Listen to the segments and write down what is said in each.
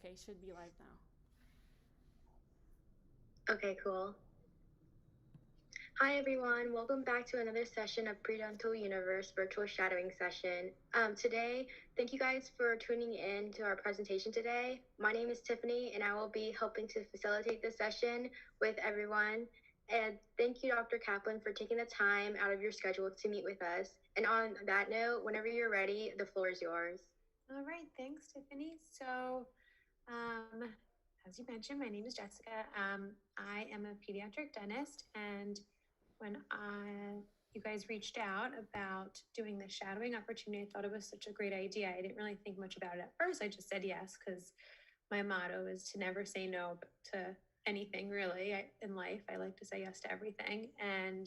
Okay, should be live now. Okay, cool. Hi, everyone. Welcome back to another session of Predental Universe virtual shadowing session. Today, thank you guys for tuning in to our presentation today. My name is Tiffany, and I will be helping to facilitate this session with everyone. And thank you, Dr. Kaplan, for taking the time out of your schedule to meet with us. And on that note, whenever you're ready, the floor is yours. All right, thanks, Tiffany. So, as you mentioned, my name is Jessica. I am a pediatric dentist, and when you guys reached out about doing the shadowing opportunity, I thought it was such a great idea. I didn't really think much about it at first. I just said yes because my motto is to never say no to anything really in life. I like to say yes to everything. And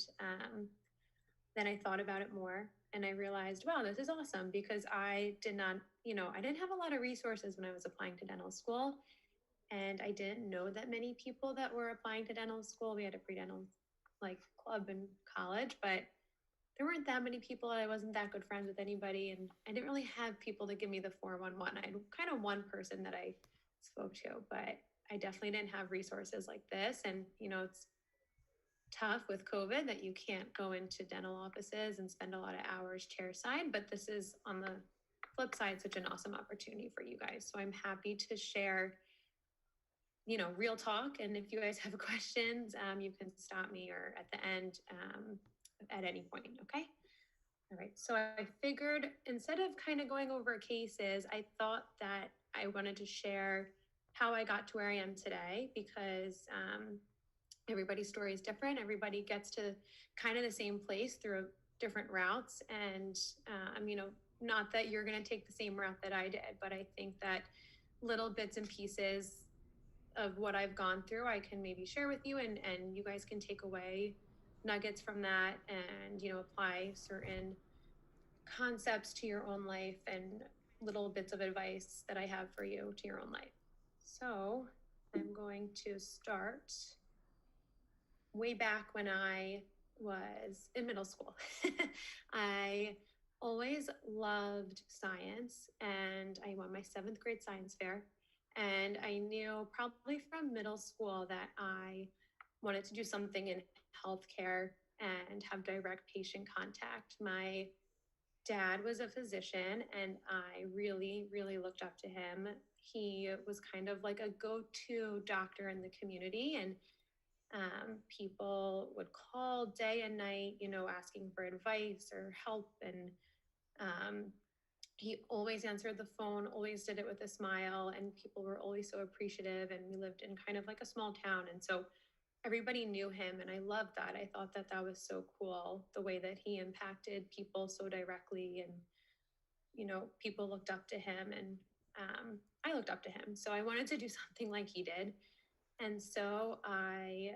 then I thought about it more and I realized, wow, this is awesome because I did not, I didn't have a lot of resources when I was applying to dental school. And I didn't know that many people that were applying to dental school. We had a pre-dental club in college, but there weren't that many people. I wasn't that good friends with anybody. And I didn't really have people to give me the 411. I had kind of one person that I spoke to, but I definitely didn't have resources like this. And, it's tough with COVID that you can't go into dental offices and spend a lot of hours chairside, but this is on the flip side, such an awesome opportunity for you guys. So I'm happy to share, real talk. And if you guys have questions, you can stop me or at the end at any point. Okay. All right. So I figured instead of kind of going over cases, I thought that I wanted to share how I got to where I am today because everybody's story is different. Everybody gets to kind of the same place through different routes. And, not that you're going to take the same route that I did, but I think that little bits and pieces of what I've gone through, I can maybe share with you and you guys can take away nuggets from that and, apply certain concepts to your own life and little bits of advice that I have for you to your own life. So I'm going to start way back when I was in middle school. I always loved science and I won my 7th grade science fair. And I knew probably from middle school that I wanted to do something in healthcare and have direct patient contact. My dad was a physician and I really, really looked up to him. He was kind of like a go-to doctor in the community and people would call day and night, asking for advice or help. And he always answered the phone, always did it with a smile, and people were always so appreciative. And we lived in kind of like a small town. And so everybody knew him. And I loved that. I thought that that was so cool, the way that he impacted people so directly. And, people looked up to him and I looked up to him. So I wanted to do something like he did. And so I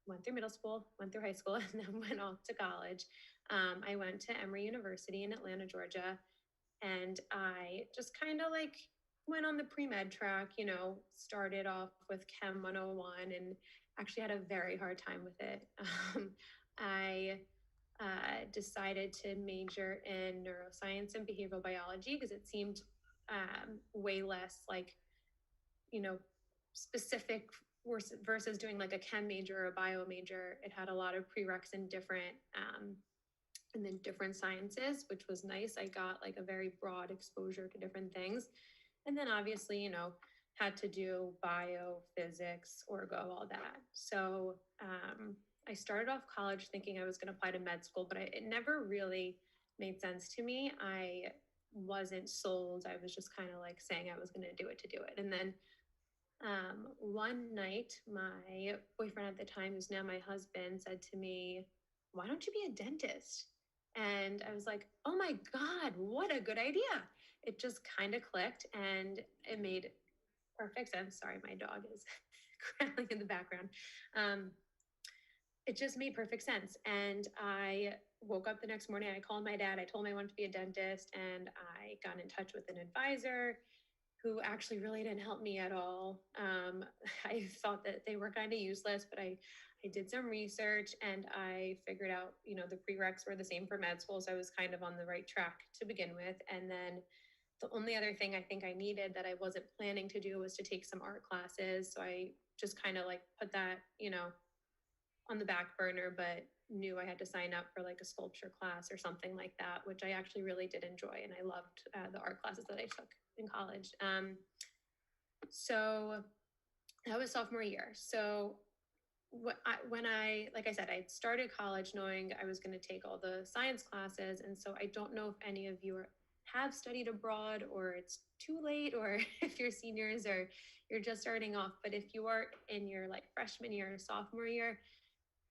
went through middle school, went through high school, and then went off to college. I went to Emory University in Atlanta, Georgia, and I just kind of went on the pre-med track, started off with Chem 101 and actually had a very hard time with it. I decided to major in neuroscience and behavioral biology because it seemed way less specific versus doing like a chem major or a bio major. It had a lot of prereqs in different and then different sciences, which was nice. I got like a very broad exposure to different things. And then obviously, had to do bio, physics, orgo, all that. So I started off college thinking I was going to apply to med school, but it never really made sense to me. I wasn't sold. I was just kind of like saying I was going to do it to do it. And then one night, my boyfriend at the time, who's now my husband, said to me, "Why don't you be a dentist?" And I was like, "Oh my God, what a good idea." It just kind of clicked and it made perfect sense. Sorry, my dog is growling in the background. It just made perfect sense. And I woke up the next morning, I called my dad, I told him I wanted to be a dentist, and I got in touch with an advisor who actually really didn't help me at all. I thought that they were kind of useless, but I did some research and I figured out, the prereqs were the same for med school. So I was kind of on the right track to begin with. And then The only other thing I think I needed that I wasn't planning to do was to take some art classes. So I just kind of like put that, on the back burner, but knew I had to sign up for like a sculpture class or something like that, which I actually really did enjoy. And I loved the art classes that I took in college. So that was sophomore year. So like I said, I started college knowing I was going to take all the science classes. And so I don't know if any of you have studied abroad, or it's too late, or if you're seniors or you're just starting off. But if you are in your like freshman year or sophomore year,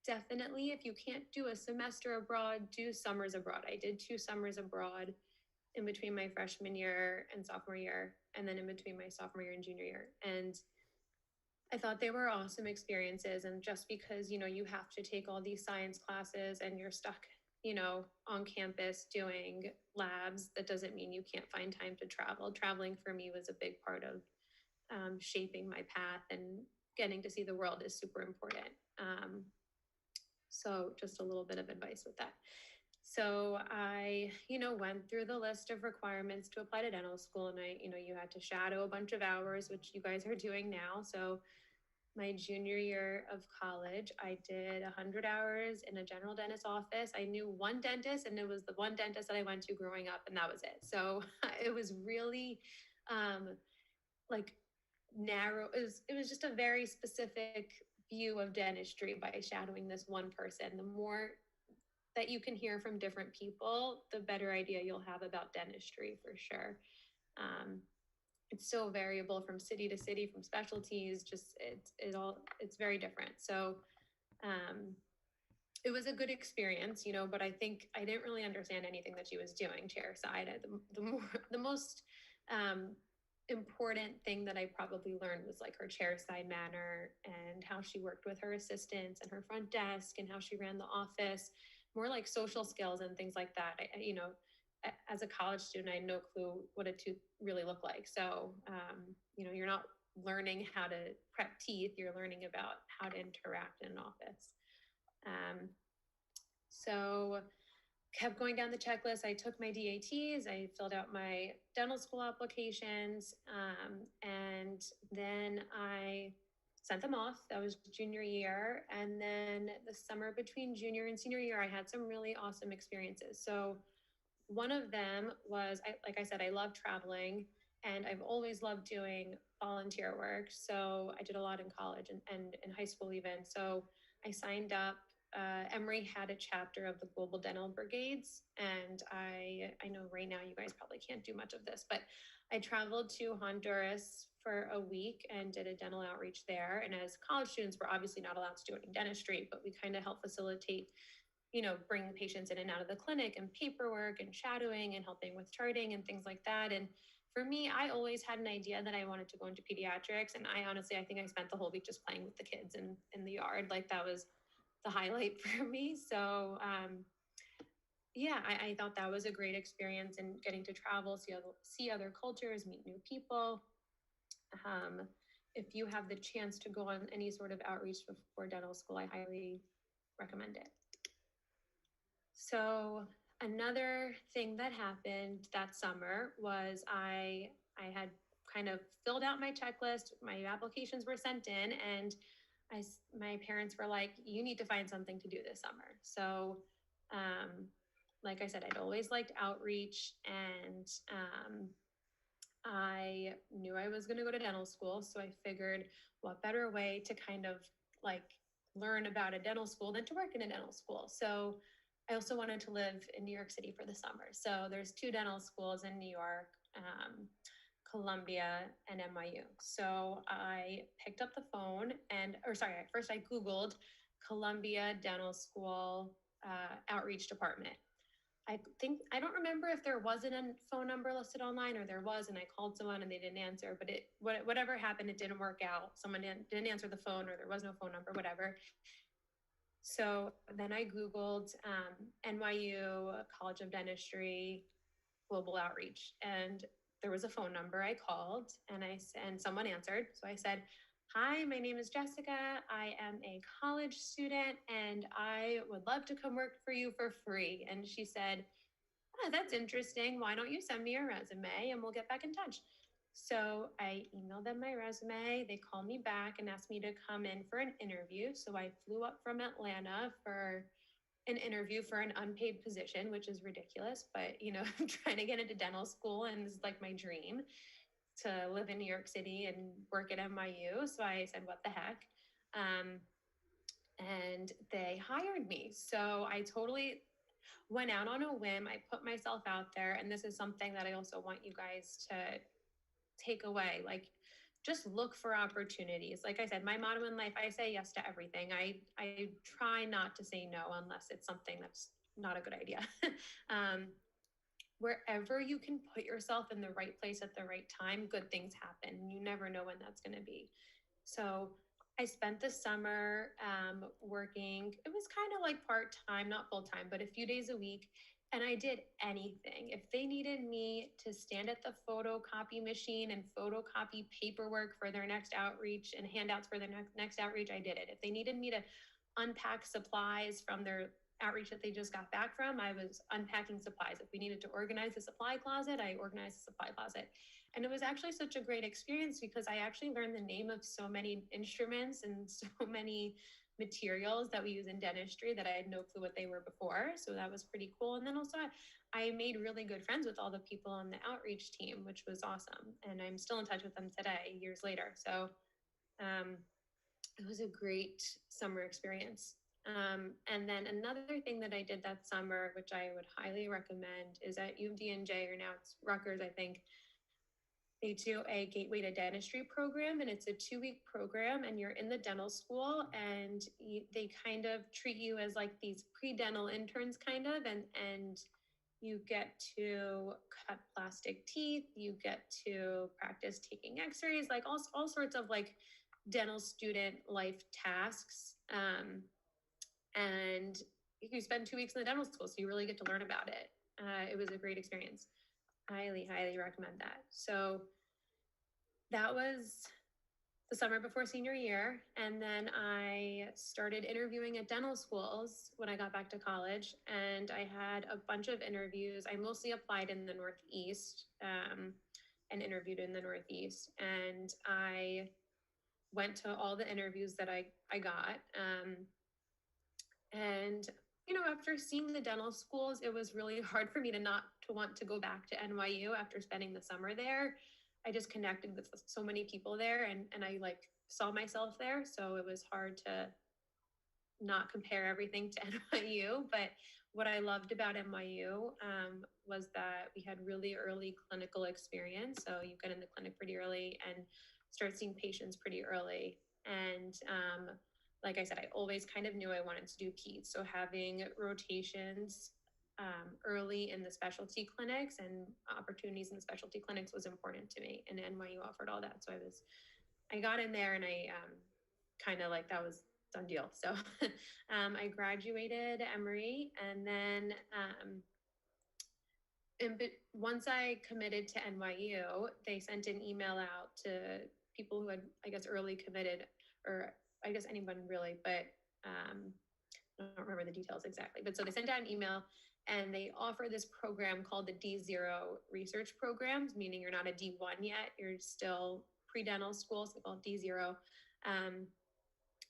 definitely, if you can't do a semester abroad, do summers abroad. I did 2 summers abroad in between my freshman year and sophomore year, and then in between my sophomore year and junior year. And I thought they were awesome experiences. And just because, you have to take all these science classes and you're stuck, on campus doing labs, that doesn't mean you can't find time to travel. Traveling for me was a big part of shaping my path, and getting to see the world is super important. So just a little bit of advice with that. So I, went through the list of requirements to apply to dental school, and you had to shadow a bunch of hours, which you guys are doing now. So my junior year of college, I did 100 hours in a general dentist office. I knew one dentist, and it was the one dentist that I went to growing up, and that was it. So it was really like narrow. It was just a very specific view of dentistry by shadowing this one person. The more that you can hear from different people, the better idea you'll have about dentistry, for sure. It's so variable from city to city, from specialties, just it's very different. So it was a good experience, but I think I didn't really understand anything that she was doing chairside. The most important thing that I probably learned was like her chairside manner, and how she worked with her assistants and her front desk, and how she ran the office, more like social skills and things like that. As a college student, I had no clue what a tooth really looked like. So, you're not learning how to prep teeth, you're learning about how to interact in an office. So kept going down the checklist. I took my DATs, I filled out my dental school applications, and then I sent them off. That was junior year. And then the summer between junior and senior year, I had some really awesome experiences. So one of them was, like I said, I love traveling, and I've always loved doing volunteer work. So I did a lot in college and in high school even. So I signed up. Emory had a chapter of the Global Dental Brigades, and I know right now you guys probably can't do much of this, but I traveled to Honduras for a week and did a dental outreach there. And as college students, we're obviously not allowed to do any dentistry, but we kind of help facilitate, bring patients in and out of the clinic, and paperwork and shadowing and helping with charting and things like that. And for me, I always had an idea that I wanted to go into pediatrics. And I think I spent the whole week just playing with the kids in the yard. Like, that was the highlight for me. So I thought that was a great experience, and getting to travel, see other cultures, meet new people. If you have the chance to go on any sort of outreach before dental school, I highly recommend it. So another thing that happened that summer was I had kind of filled out my checklist, my applications were sent in, and my parents were like, you need to find something to do this summer. So like I said, I'd always liked outreach, and I knew I was going to go to dental school. So I figured, what better way to kind of like learn about a dental school than to work in a dental school. So I also wanted to live in New York City for the summer. So there's 2 dental schools in New York, Columbia and NYU. So I picked up the phone first I Googled Columbia Dental School outreach department. I don't remember if there wasn't a phone number listed online, or there was, and I called someone and they didn't answer, but whatever happened, it didn't work out. Someone didn't answer the phone, or there was no phone number, whatever. So then I Googled NYU College of Dentistry Global Outreach, and there was a phone number. I called, and someone answered. So I said, hi, my name is Jessica. I am a college student, and I would love to come work for you for free. And she said, oh, that's interesting. Why don't you send me your resume and we'll get back in touch? So I emailed them my resume. They called me back and asked me to come in for an interview. So I flew up from Atlanta for an interview for an unpaid position, which is ridiculous. But, you know, I'm trying to get into dental school and it's like my dream to live in New York City and work at NYU. So I said, what the heck? And they hired me. So I totally went out on a whim. I put myself out there. And this is something that I also want you guys to take away. Like, just look for opportunities. Like I said, my motto in life, I say yes to everything. I try not to say no unless it's something that's not a good idea. um, Wherever you can put yourself in the right place at the right time, good things happen. You never know when that's going to be. So I spent the summer working. It was kind of like part time, not full time, but a few days a week. And I did anything. If they needed me to stand at the photocopy machine and photocopy paperwork for their next outreach and handouts for their next outreach, I did it. If they needed me to unpack supplies from their outreach that they just got back from, I was unpacking supplies. If we needed to organize the supply closet, I organized the supply closet. And it was actually such a great experience because I actually learned the name of so many instruments and so many materials that we use in dentistry that I had no clue what they were before. So that was pretty cool. And then also I made really good friends with all the people on the outreach team, which was awesome. And I'm still in touch with them today, years later. So it was a great summer experience. And then another thing that I did that summer, which I would highly recommend, is at UMDNJ, or now it's Rutgers, I think. They do a Gateway to Dentistry program, and it's a 2-week program, and you're in the dental school, and they kind of treat you as like these pre-dental interns, kind of, and you get to cut plastic teeth, you get to practice taking x-rays, like all sorts of like dental student life tasks. And you spend 2 weeks in the dental school, so you really get to learn about it. It was a great experience. Highly, highly recommend that. So that was the summer before senior year. And then I started interviewing at dental schools when I got back to college. And I had a bunch of interviews. I mostly applied in the Northeast and interviewed in the Northeast. And I went to all the interviews that I got. And, you know, after seeing the dental schools, it was really hard for me to not to want to go back to NYU after spending the summer there. I just connected with so many people there and I like saw myself there. So it was hard to not compare everything to NYU. But what I loved about NYU was that we had really early clinical experience. So you get in the clinic pretty early and start seeing patients pretty early. And like I said, I always kind of knew I wanted to do peds. So having rotations early in the specialty clinics and opportunities in the specialty clinics was important to me. And NYU offered all that. So I got in there and I kind of like that was done deal. So I graduated Emory, and then once I committed to NYU, they sent an email out to people who had, I guess, early committed, or I guess anyone really, but I don't remember the details exactly. But so they sent out an email and they offer this program called the D0 research programs, meaning you're not a D1 yet, you're still pre-dental school, so called D0.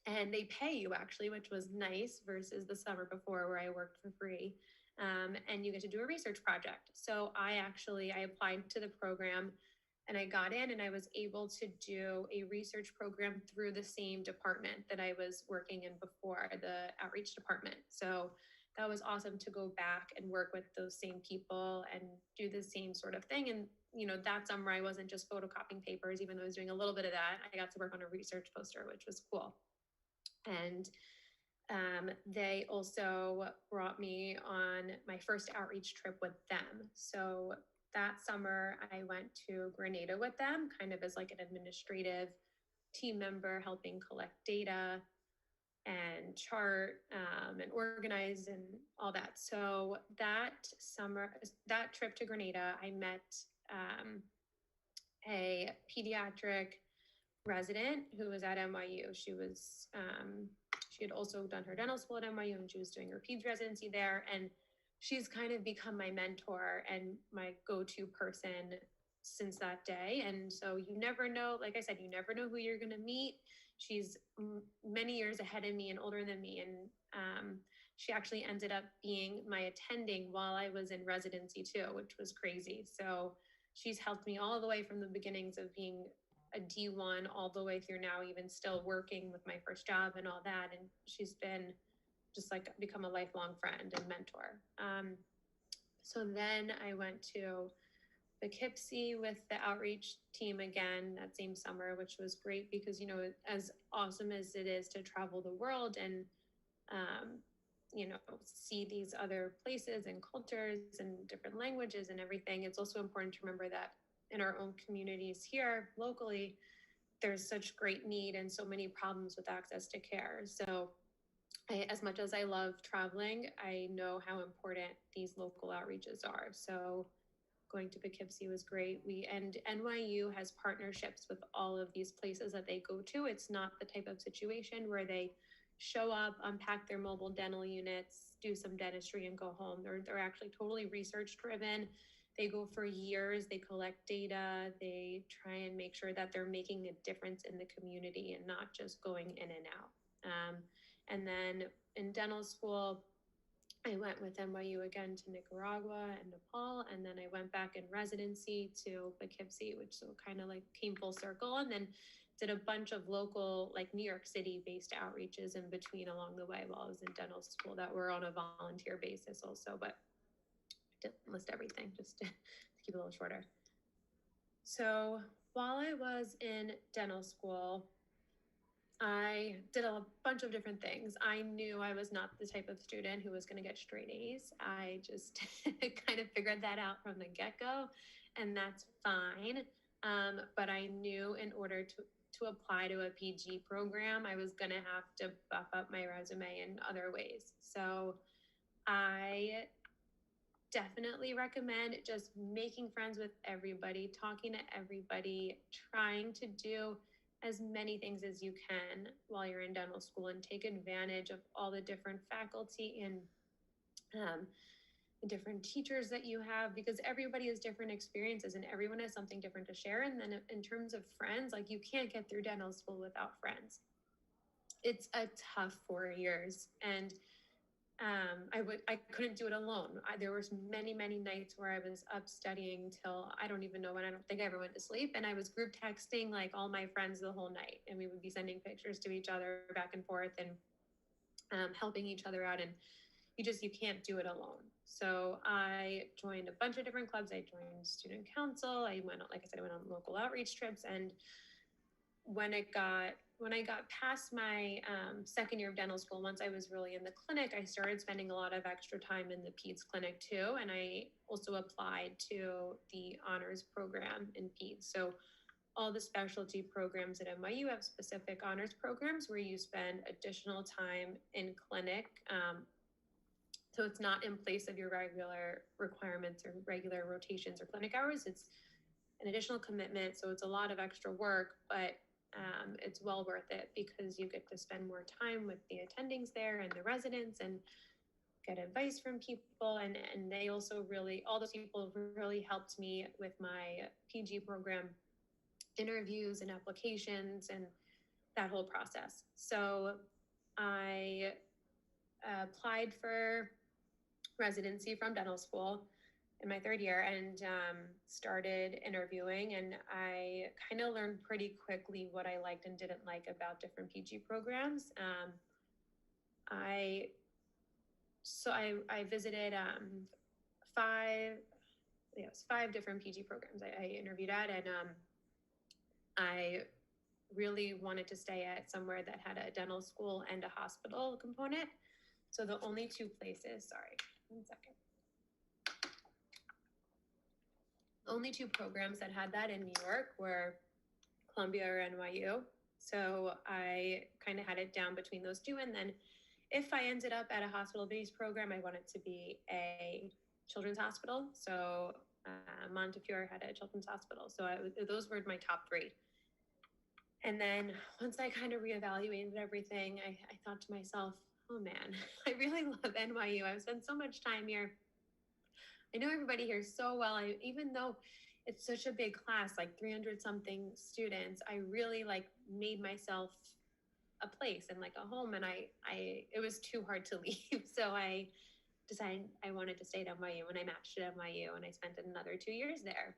And they pay you actually, which was nice versus the summer before where I worked for free. And you get to do a research project. So I applied to the program and I got in and I was able to do a research program through the same department that I was working in before, the outreach department. So that was awesome to go back and work with those same people and do the same sort of thing. And, you know, that summer I wasn't just photocopying papers, even though I was doing a little bit of that. I got to work on a research poster, which was cool. And they also brought me on my first outreach trip with them. So that summer I went to Grenada with them, kind of as like an administrative team member, helping collect data and chart and organize and all that. So that summer, that trip to Grenada, I met a pediatric resident who was at NYU. She had also done her dental school at NYU and she was doing her peds residency there. And she's kind of become my mentor and my go-to person since that day. And so you never know, like I said, you never know who you're going to meet. She's many years ahead of me and older than me. And she actually ended up being my attending while I was in residency too, which was crazy. So she's helped me all the way from the beginnings of being a D1 all the way through now, even still working with my first job and all that. And she's been just like become a lifelong friend and mentor. So then I went to Poughkeepsie with the outreach team again that same summer, which was great because, you know, as awesome as it is to travel the world and, you know, see these other places and cultures and different languages and everything, it's also important to remember that in our own communities here locally, there's such great need and so many problems with access to care. So as much as I love traveling, I know how important these local outreaches are. So going to Poughkeepsie was great. And NYU has partnerships with all of these places that they go to. It's not the type of situation where they show up, unpack their mobile dental units, do some dentistry and go home. They're actually totally research driven. They go for years, they collect data, they try and make sure that they're making a difference in the community and not just going in and out. And then in dental school, I went with NYU again to Nicaragua and Nepal, and then I went back in residency to Poughkeepsie, which so kind of like came full circle, and then did a bunch of local, like New York City based outreaches in between along the way while I was in dental school that were on a volunteer basis also, but I didn't list everything just to keep it a little shorter. So while I was in dental school, I did a bunch of different things. I knew I was not the type of student who was going to get straight A's. I just kind of figured that out from the get-go, and that's fine. But I knew in order to apply to a PG program, I was going to have to buff up my resume in other ways. So I definitely recommend just making friends with everybody, talking to everybody, trying to do as many things as you can while you're in dental school and take advantage of all the different faculty and different teachers that you have, because everybody has different experiences and everyone has something different to share. And then in terms of friends, like you can't get through dental school without friends. It's a tough 4 years, and I couldn't do it alone. There was many nights where I was up studying till I don't even know when. I don't think I ever went to sleep, and I was group texting like all my friends the whole night, and we would be sending pictures to each other back and forth and helping each other out. And you can't do it alone. So I joined a bunch of different clubs. I joined student council. I went, like I said, I went on local outreach trips. And when I got past my second year of dental school, once I was really in the clinic, I started spending a lot of extra time in the peds clinic too. And I also applied to the honors program in peds. So all the specialty programs at NYU have specific honors programs where you spend additional time in clinic. So it's not in place of your regular requirements or regular rotations or clinic hours. It's an additional commitment. So it's a lot of extra work, but it's well worth it because you get to spend more time with the attendings there and the residents and get advice from people. And they also all those people really helped me with my PG program interviews and applications and that whole process. So I applied for residency from dental school in my third year and started interviewing, and I kind of learned pretty quickly what I liked and didn't like about different PG programs. I visited five different PG programs I interviewed at, and I really wanted to stay at somewhere that had a dental school and a hospital component. So the only two places, sorry, 1 second. Only two programs that had that in New York were Columbia or NYU. So I kind of had it down between those two. And then if I ended up at a hospital-based program, I wanted to be a children's hospital. So Montefiore had a children's hospital. So those were my top three. And then once I kind of reevaluated everything, I thought to myself, oh man, I really love NYU. I've spent so much time here. I know everybody here so well. Even though it's such a big class, like 300 something students, I really like made myself a place and like a home. And it was too hard to leave. So I decided I wanted to stay at NYU, and I matched at NYU, and I spent another 2 years there.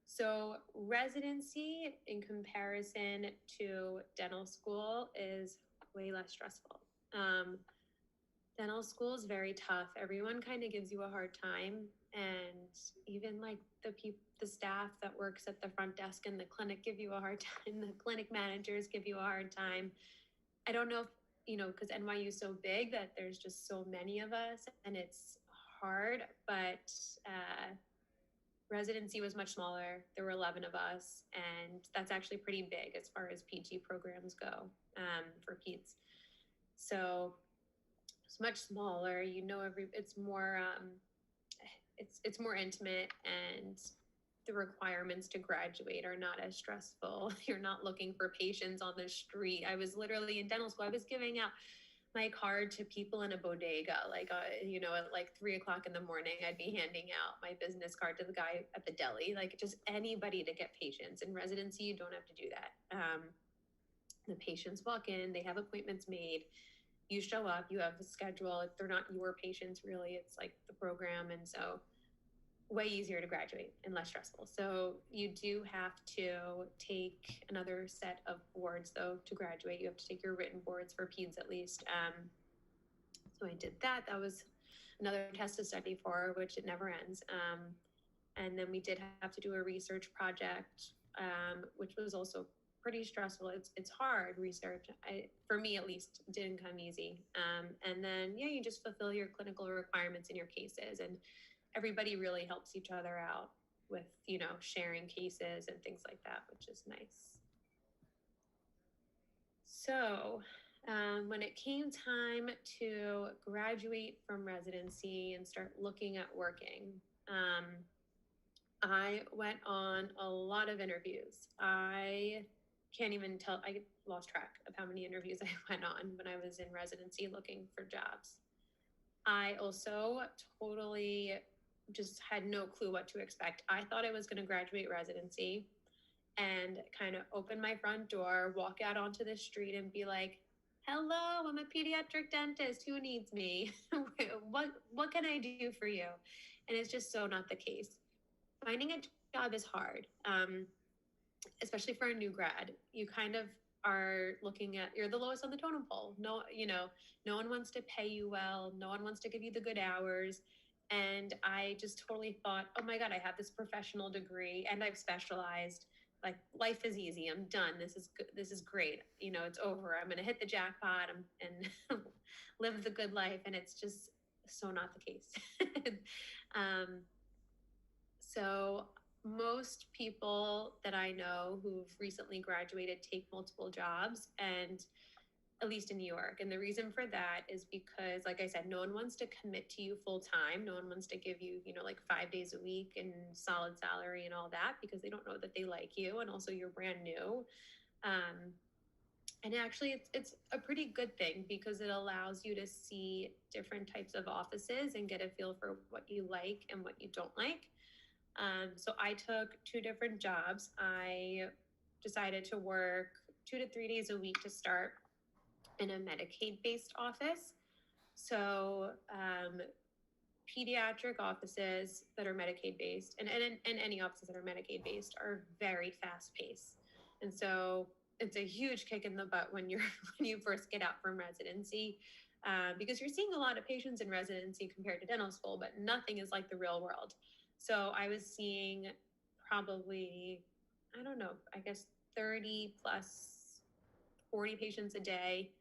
So residency in comparison to dental school is way less stressful. Dental school is very tough. Everyone kind of gives you a hard time, and even like the staff that works at the front desk in the clinic give you a hard time. The clinic managers give you a hard time. I don't know if because NYU is so big that there's just so many of us, and it's hard. But residency was much smaller. There were 11 of us, and that's actually pretty big as far as PT programs go for peds. So it's much smaller. It's more it's more intimate, and the requirements to graduate are not as stressful. You're not looking for patients on the street. I was literally in dental school. I was giving out my card to people in a bodega, like at like 3:00 in the morning. I'd be handing out my business card to the guy at the deli, like just anybody to get patients. In residency, you don't have to do that. The patients walk in, they have appointments made. You show up, you have a schedule. If they're not your patients, really, it's like the program. And so way easier to graduate and less stressful. So you do have to take another set of boards, though, to graduate. You have to take your written boards for peds at least. So I did that. That was another test to study for, which it never ends. And then we did have to do a research project, which was also pretty stressful. It's hard research. For me, at least, didn't come easy. And then, you just fulfill your clinical requirements in your cases, and everybody really helps each other out with, sharing cases and things like that, which is nice. So when it came time to graduate from residency and start looking at working, I went on a lot of interviews. I can't even tell, I lost track of how many interviews I went on when I was in residency looking for jobs. I also totally just had no clue what to expect. I thought I was going to graduate residency and kind of open my front door, walk out onto the street and be like, hello, I'm a pediatric dentist. Who needs me? What can I do for you? And it's just so not the case. Finding a job is hard, especially for a new grad. You kind of are looking at, you're the lowest on the totem pole. No one wants to pay you well. No one wants to give you the good hours. And I just totally thought, oh my God, I have this professional degree and I've specialized. Like, life is easy. I'm done. This is good. This is great. It's over. I'm going to hit the jackpot and live the good life. And it's just so not the case. So most people that I know who've recently graduated take multiple jobs, and at least in New York. And the reason for that is because, like I said, no one wants to commit to you full time. No one wants to give you, like 5 days a week and solid salary and all that, because they don't know that they like you. And also you're brand new. And actually it's a pretty good thing, because it allows you to see different types of offices and get a feel for what you like and what you don't like. So I took 2 different jobs. I decided to work 2 to 3 days a week to start in a Medicaid-based office. So pediatric offices that are Medicaid-based and any offices that are Medicaid-based are very fast-paced. And so it's a huge kick in the butt when you first get out from residency, because you're seeing a lot of patients in residency compared to dental school, but nothing is like the real world. So I was seeing probably, I guess 30 plus 40 patients a day,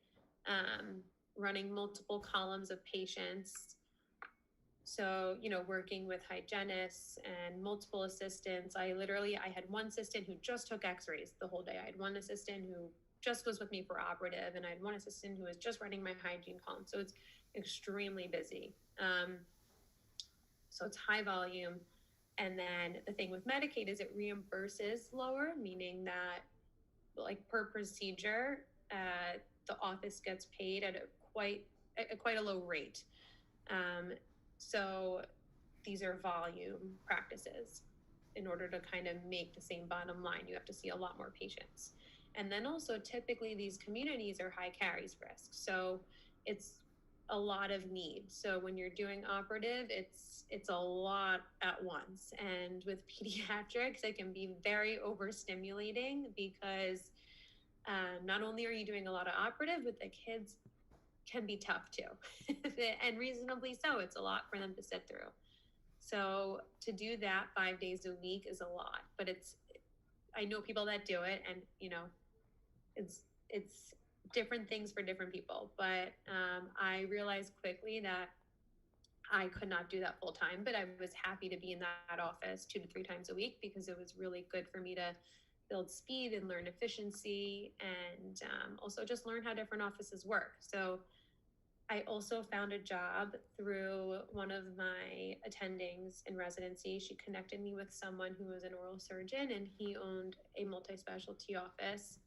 running multiple columns of patients. So, working with hygienists and multiple assistants. I had one assistant who just took x-rays the whole day. I had one assistant who just was with me for operative, and I had one assistant who was just running my hygiene column. So it's extremely busy. So it's high volume. And then the thing with Medicaid is it reimburses lower, meaning that, like, per procedure, the office gets paid at quite a low rate. So these are volume practices. In order to kind of make the same bottom line, you have to see a lot more patients. And then also, typically, these communities are high caries risk. So it's a lot of need. So when you're doing operative, it's a lot at once. And with pediatrics, it can be very overstimulating because not only are you doing a lot of operative, but the kids can be tough too, and reasonably so. It's a lot for them to sit through. So to do that 5 days a week is a lot, but I know people that do it, and it's different things for different people. But I realized quickly that I could not do that full time, but I was happy to be in that office 2 to 3 times a week because it was really good for me to build speed and learn efficiency, and also just learn how different offices work. So I also found a job through one of my attendings in residency. She connected me with someone who was an oral surgeon, and he owned a multi-specialty office.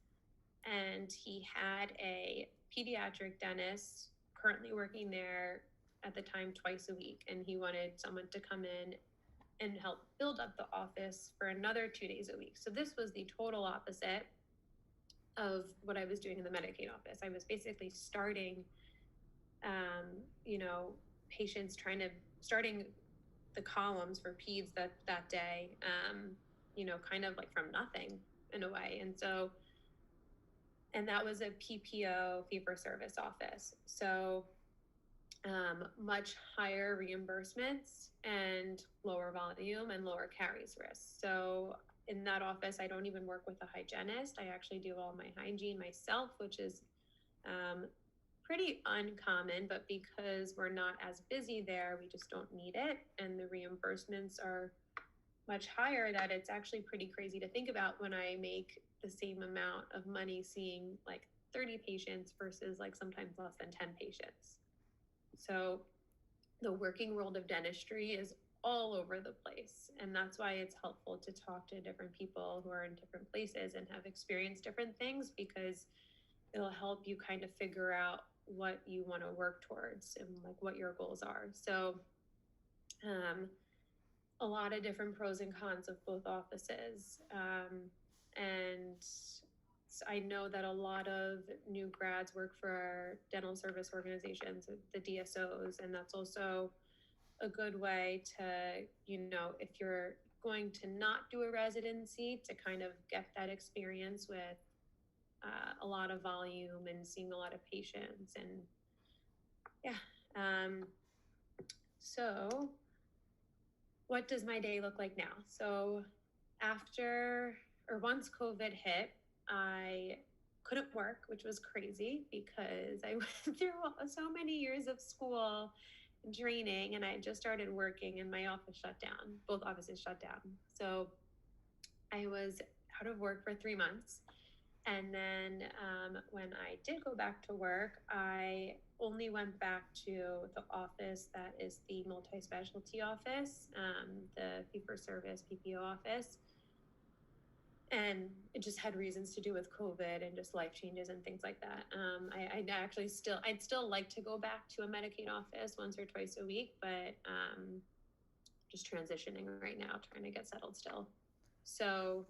And he had a pediatric dentist currently working there at the time twice a week. And he wanted someone to come in and help build up the office for another 2 days a week. So this was the total opposite of what I was doing in the Medicaid office. I was basically starting patients starting the columns for peds that day, kind of like from nothing in a way. And that was a PPO, fee for service office. So much higher reimbursements and lower volume and lower caries risk. So in that office, I don't even work with a hygienist. I actually do all my hygiene myself, which is pretty uncommon, but because we're not as busy there, we just don't need it. And the reimbursements are much higher that it's actually pretty crazy to think about when I make the same amount of money seeing like 30 patients versus like sometimes less than 10 patients. So the working world of dentistry is all over the place. And that's why it's helpful to talk to different people who are in different places and have experienced different things, because it'll help you kind of figure out what you want to work towards and like what your goals are. So a lot of different pros and cons of both offices. And I know that a lot of new grads work for dental service organizations, the DSOs, and that's also a good way to, if you're going to not do a residency, to kind of get that experience with a lot of volume and seeing a lot of patients. And so what does my day look like now? So once COVID hit, I couldn't work, which was crazy because I went through so many years of school and training, and I just started working and my office shut down. Both offices shut down. So I was out of work for 3 months. And then when I did go back to work, I only went back to the office that is the multi-specialty office, the fee-for-service PPO office. And it just had reasons to do with COVID and just life changes and things like that. I'd still like to go back to a Medicaid office once or twice a week, but just transitioning right now, trying to get settled still. So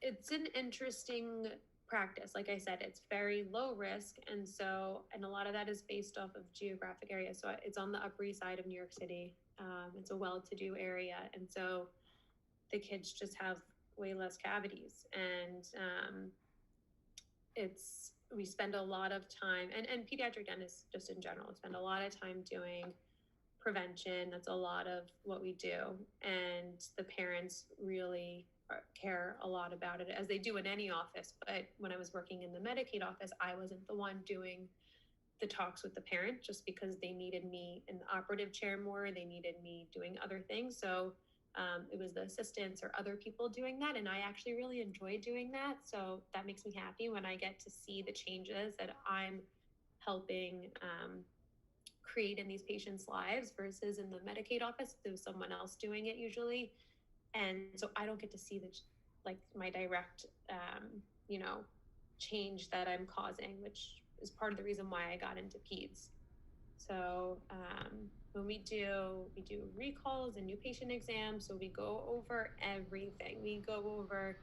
it's an interesting practice. Like I said, it's very low risk. And a lot of that is based off of geographic area. So it's on the Upper East Side of New York City. It's a well-to-do area. And so the kids just have way less cavities. And we spend a lot of time, and pediatric dentists just in general spend a lot of time doing prevention. That's a lot of what we do. And the parents really care a lot about it, as they do in any office. But when I was working in the Medicaid office, I wasn't the one doing the talks with the parent, just because they needed me in the operative chair more. They needed me doing other things. So it was the assistants or other people doing that. And I actually really enjoy doing that. So that makes me happy when I get to see the changes that I'm helping create in these patients' lives, versus in the Medicaid office, there's someone else doing it usually. And so I don't get to see my direct, change that I'm causing, which is part of the reason why I got into peds. So when we do recalls and new patient exams. So we go over everything. We go over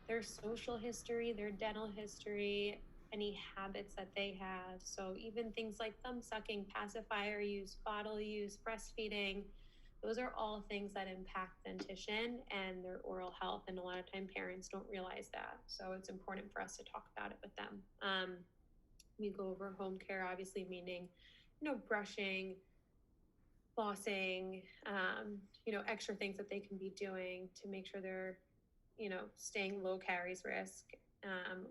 their social history, their dental history, any habits that they have. So even things like thumb sucking, pacifier use, bottle use, breastfeeding, those are all things that impact dentition and their oral health. And a lot of time parents don't realize that. So it's important for us to talk about it with them. We go over home care, obviously, meaning, brushing, flossing, extra things that they can be doing to make sure they're, staying low caries risk,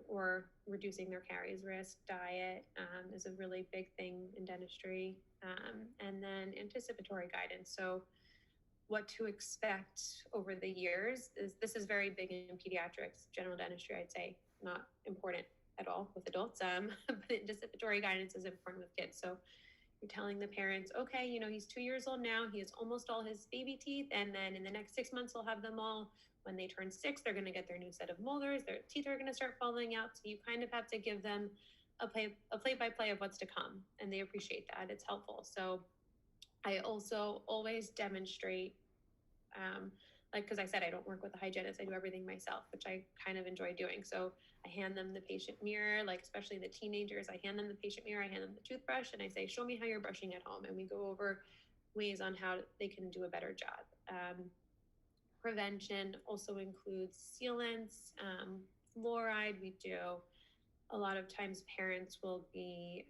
or reducing their caries risk. Diet is a really big thing in dentistry. And then anticipatory guidance. So what to expect over the years this is very big in pediatrics. General dentistry, I'd say, not important at all with adults. But anticipatory guidance is important with kids. So you're telling the parents, okay, he's 2 years old now. He has almost all his baby teeth. And then in the next 6 months, he'll have them all. When they turn 6, they're going to get their new set of molars. Their teeth are going to start falling out. So you kind of have to give them a play-by-play of what's to come. And they appreciate that. It's helpful. So I also always demonstrate, because I said, I don't work with a hygienist. I do everything myself, which I kind of enjoy doing. So I hand them the patient mirror, especially the teenagers. I hand them the patient mirror, I hand them the toothbrush, and I say, show me how you're brushing at home. And we go over ways on how they can do a better job. Prevention also includes sealants, fluoride. We do. A lot of times parents will be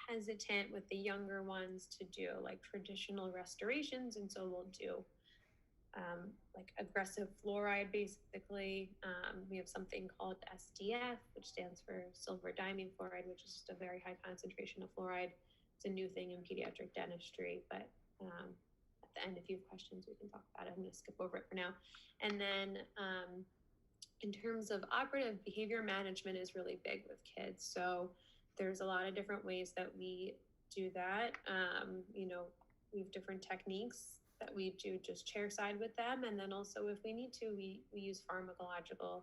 hesitant with the younger ones to do traditional restorations. And so we'll do aggressive fluoride, basically. We have something called SDF, which stands for silver diamine fluoride, which is just a very high concentration of fluoride. It's a new thing in pediatric dentistry, but at the end, if you have questions, we can talk about it. I'm going to skip over it for now. And then in terms of operative behavior management is really big with kids. So there's a lot of different ways that we do that. We have different techniques that we do just chair side with them. And then also if we need to, we use pharmacological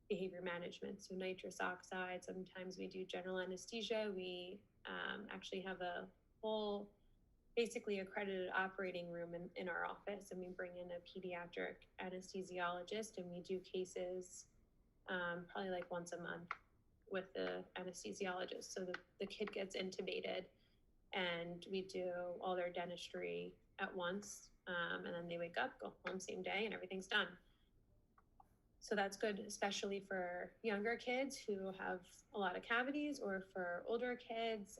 behavior management. So nitrous oxide, sometimes we do general anesthesia. We actually have a whole basically accredited operating room in our office, and we bring in a pediatric anesthesiologist, and we do cases probably once a month with the anesthesiologist. So the kid gets intubated and we do all their dentistry at once, and then they wake up, go home same day, and everything's done. So that's good, especially for younger kids who have a lot of cavities, or for older kids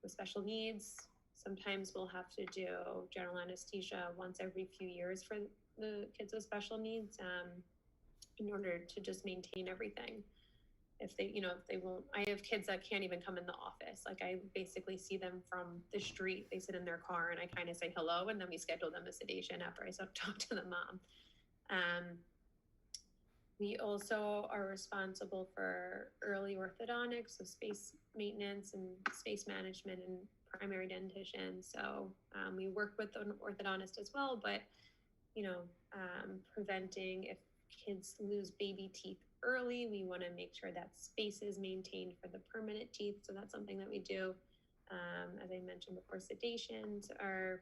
with special needs. Sometimes we'll have to do general anesthesia once every few years for the kids with special needs, in order to just maintain everything. If they won't, I have kids that can't even come in the office. I basically see them from the street. They sit in their car and I kind of say hello, and then we schedule them a sedation after I talk to the mom. We also are responsible for early orthodontics, so space maintenance and space management and primary dentition. So we work with an orthodontist as well, but preventing if kids lose baby teeth early, we want to make sure that space is maintained for the permanent teeth. So that's something that we do. As I mentioned before, sedations are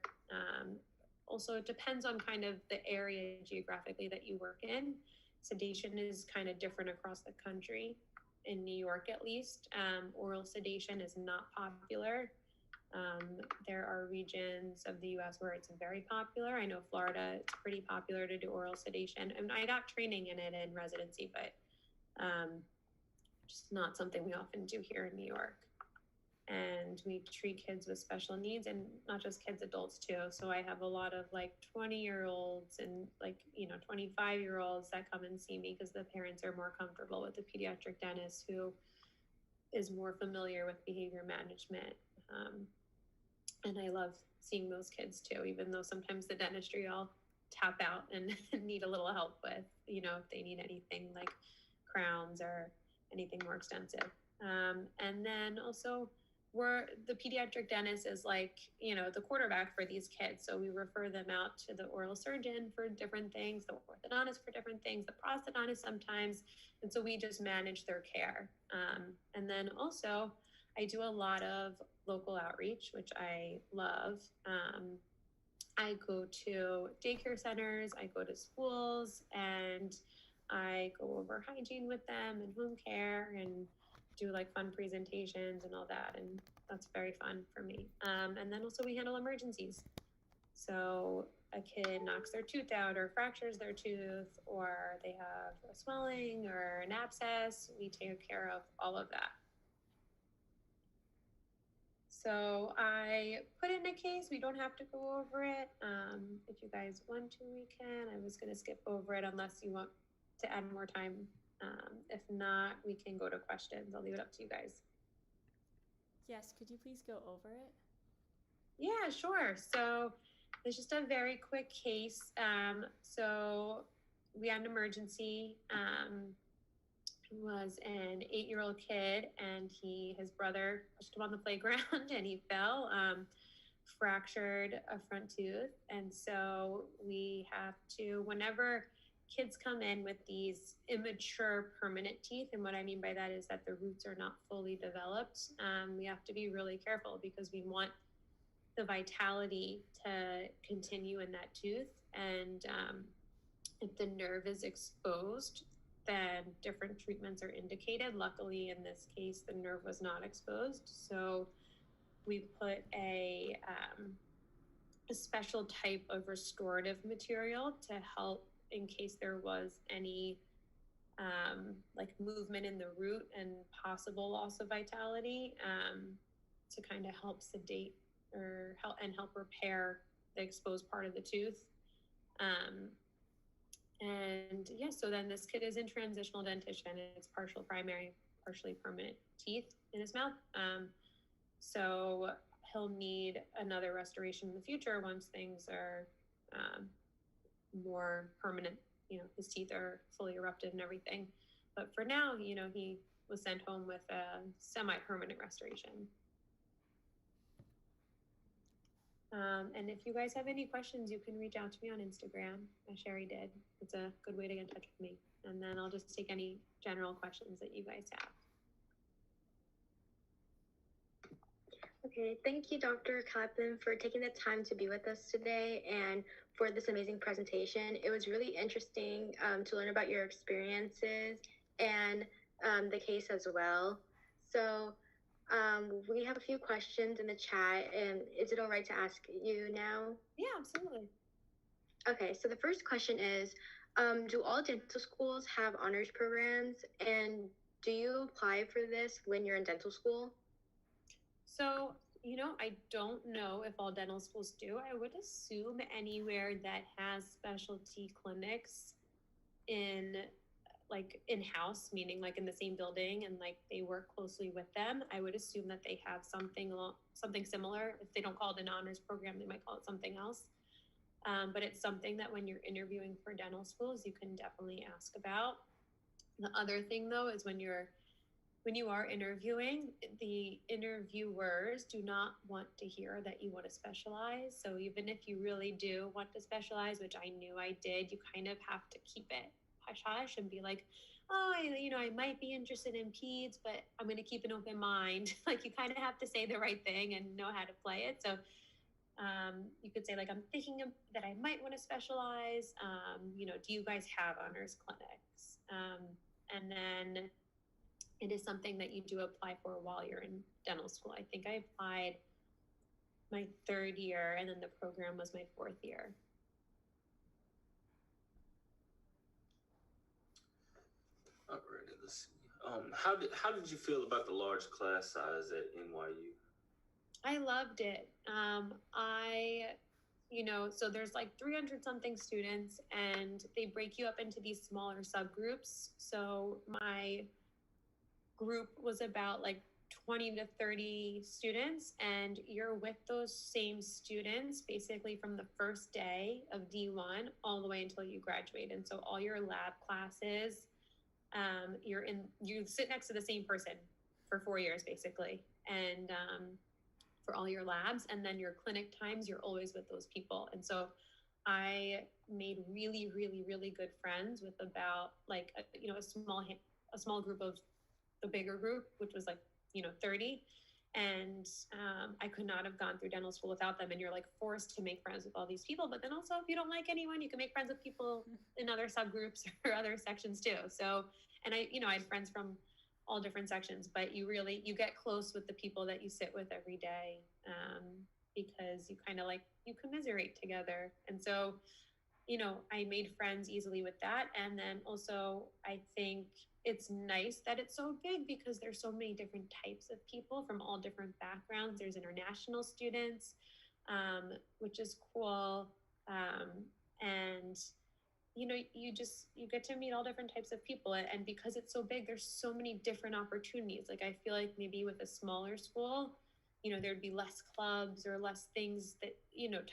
also, it depends on kind of the area geographically that you work in. Sedation is kind of different across the country. In New York, at least, oral sedation is not popular. There are regions of the U.S. where it's very popular. I know Florida, it's pretty popular to do oral sedation. And I got training in it in residency, but just not something we often do here in New York. And we treat kids with special needs, and not just kids, adults too. So I have a lot of 20-year-olds and 25-year-olds that come and see me because the parents are more comfortable with the pediatric dentist who is more familiar with behavior management. And I love seeing those kids too, even though sometimes the dentistry I'll tap out and need a little help with, if they need anything like crowns or anything more extensive. And then also the pediatric dentist is the quarterback for these kids. So we refer them out to the oral surgeon for different things, the orthodontist for different things, the prosthodontist sometimes. And so we just manage their care. And then also I do a lot of local outreach, which I love. I go to daycare centers, I go to schools, and I go over hygiene with them and home care and do like fun presentations and all that. And that's very fun for me. And then also we handle emergencies. So a kid knocks their tooth out or fractures their tooth, or they have a swelling or an abscess. We take care of all of that. So I put in a case. We don't have to go over it. If you guys want to, we can. I was going to skip over it unless you want to add more time. If not, we can go to questions. I'll leave it up to you guys. Yes, could you please go over it? Yeah, sure. So it's just a very quick case. So we had an emergency. Was an 8-year-old kid, and his brother pushed him on the playground and he fell, fractured a front tooth. And so we have to, whenever kids come in with these immature permanent teeth, and what I mean by that is that the roots are not fully developed, we have to be really careful because we want the vitality to continue in that tooth. And if the nerve is exposed, then different treatments are indicated. Luckily, in this case, the nerve was not exposed. So we put a special type of restorative material to help in case there was any like movement in the root and possible loss of vitality, to kind of help sedate or help repair the exposed part of the tooth. And yeah, so then this kid is in transitional dentition. It's partial primary, partially permanent teeth in his mouth. So he'll need another restoration in the future once things are more permanent. His teeth are fully erupted and everything. But for now, he was sent home with a semi-permanent restoration. And if you guys have any questions, you can reach out to me on Instagram, as Sherry did. It's a good way to get in touch with me. And then I'll just take any general questions that you guys have. Okay, thank you, Dr. Kaplan, for taking the time to be with us today and for this amazing presentation. It was really interesting to learn about your experiences and the case as well. So we have a few questions in the chat, and is it all right to ask you now? Yeah, absolutely. Okay, so the first question is, do all dental schools have honors programs, and do you apply for this when you're in dental school? So, I don't know if all dental schools do. I would assume anywhere that has specialty clinics in-house, meaning like in the same building and like they work closely with them, I would assume that they have something similar. If they don't call it an honors program, they might call it something else. But it's something that when you're interviewing for dental schools, you can definitely ask about. The other thing though is when you are interviewing, the interviewers do not want to hear that you want to specialize. So even if you really do want to specialize, which I knew I did, you kind of have to keep it hush-hush and be like, oh, I might be interested in peds, but I'm going to keep an open mind. Like you kind of have to say the right thing and know how to play it. So you could say like, I'm thinking that I might want to specialize. Do you guys have honors clinics? And then it is something that you do apply for while you're in dental school. I think I applied my 3rd year, and then the program was my 4th year. All right, let's see. How did you feel about the large class size at NYU? I loved it. So there's like 300 something students, and they break you up into these smaller subgroups. So my group was about like 20 to 30 students, and you're with those same students basically from the first day of D1 all the way until you graduate. And so all your lab classes, you sit next to the same person for 4 years basically. And for all your labs, and then your clinic times, you're always with those people. And so I made really, really, really good friends with about like a small group of the bigger group, which was like 30. And I could not have gone through dental school without them. And you're like forced to make friends with all these people. But then also, if you don't like anyone, you can make friends with people in other subgroups or other sections too. So, and I had friends from all different sections, but you get close with the people that you sit with every day, because you kind of you commiserate together. And so, I made friends easily with that. And then also, I think it's nice that it's so big because there's so many different types of people from all different backgrounds. There's international students, which is cool. And you get to meet all different types of people. And because it's so big, there's so many different opportunities. Like, I feel like maybe with a smaller school, there'd be less clubs or less things that,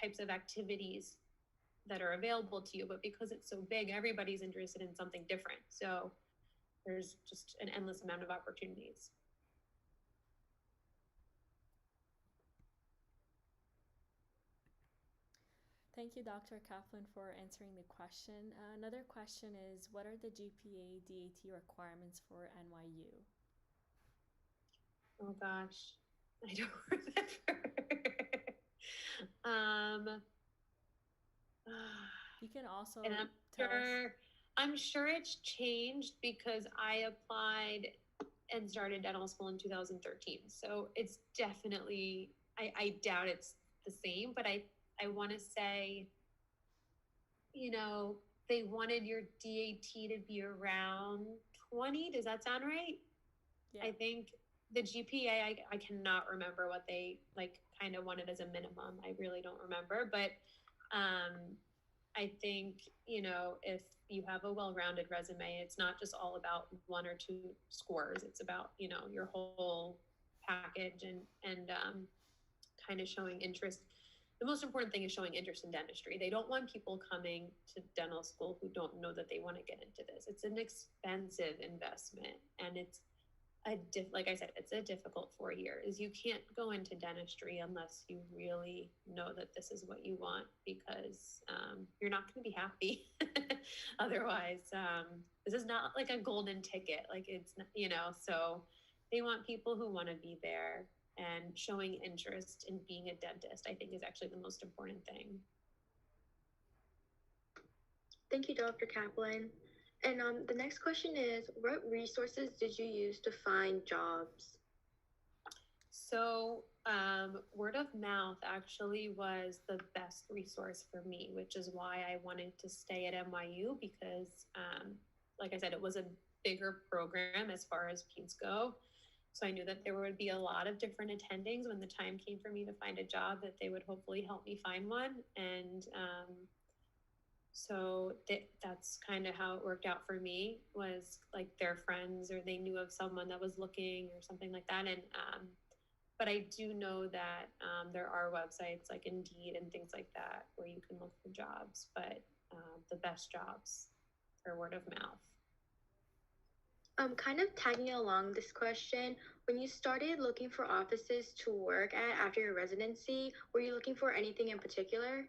types of activities that are available to you. But because it's so big, everybody's interested in something different. So there's just an endless amount of opportunities. Thank you, Dr. Kaplan, for answering the question. Another question is, what are the GPA DAT requirements for NYU? Oh gosh, I don't remember. You can also and I'm sure it's changed because I applied and started dental school in 2013. So it's definitely, I doubt it's the same, but I want to say, they wanted your DAT to be around 20. Does that sound right? Yeah. I think the GPA, I cannot remember what they kind of wanted as a minimum. I really don't remember, but I think, if you have a well-rounded resume, it's not just all about one or two scores. It's about, your whole package and kind of showing interest. The most important thing is showing interest in dentistry. They don't want people coming to dental school who don't know that they want to get into this. It's an expensive investment, and it's like I said, it's a difficult 4 years. You can't go into dentistry unless you really know that this is what you want, because you're not going to be happy otherwise. This is not like a golden ticket. Like, it's, so they want people who want to be there, and showing interest in being a dentist, I think, is actually the most important thing. Thank you, Dr. Kaplan. And the next question is, what resources did you use to find jobs? So word of mouth actually was the best resource for me, which is why I wanted to stay at NYU, because like I said, it was a bigger program as far as peds go. So I knew that there would be a lot of different attendings when the time came for me to find a job, that they would hopefully help me find one. And so that's kind of how it worked out for me, was like their friends, or they knew of someone that was looking or something like that. And but I do know that there are websites like Indeed and things like that where you can look for jobs, but the best jobs are word of mouth. Kind of tagging along this question, when you started looking for offices to work at after your residency, were you looking for anything in particular?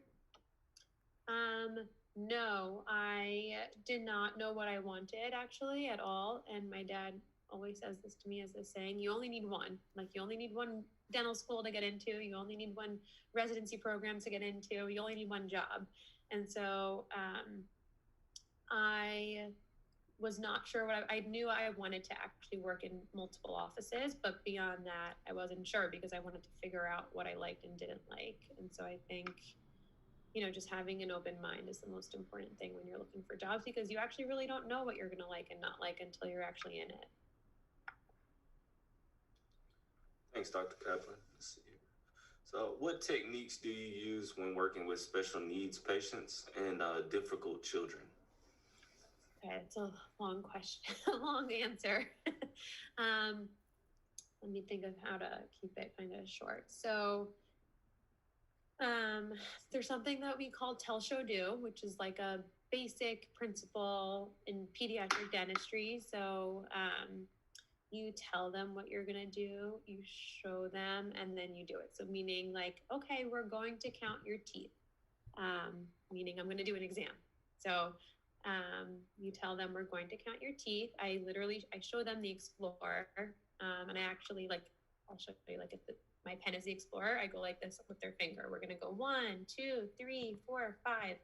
No, I did not know what I wanted actually at all. And my dad always says this to me as this saying, you only need one. Like, you only need one dental school to get into. You only need one residency program to get into. You only need one job. And so I was not sure what I knew I wanted to actually work in multiple offices, but beyond that, I wasn't sure, because I wanted to figure out what I liked and didn't like. And so I think, just having an open mind is the most important thing when you're looking for jobs, because you actually really don't know what you're going to like and not like until you're actually in it. Thanks, Dr. Kaplan. Let's see. So what techniques do you use when working with special needs patients and difficult children? Okay, it's a long question, a long answer. Let me think of how to keep it kind of short. So there's something that we call tell, show, do, which is like a basic principle in pediatric dentistry. So you tell them what you're going to do, you show them, and then you do it. So meaning like, okay, we're going to count your teeth. Meaning I'm going to do an exam. So you tell them we're going to count your teeth. I show them the Explorer, and I actually I'll show you, like, if my pen is the explorer, I go like this with their finger. We're going to go 1, 2, 3, 4, 5.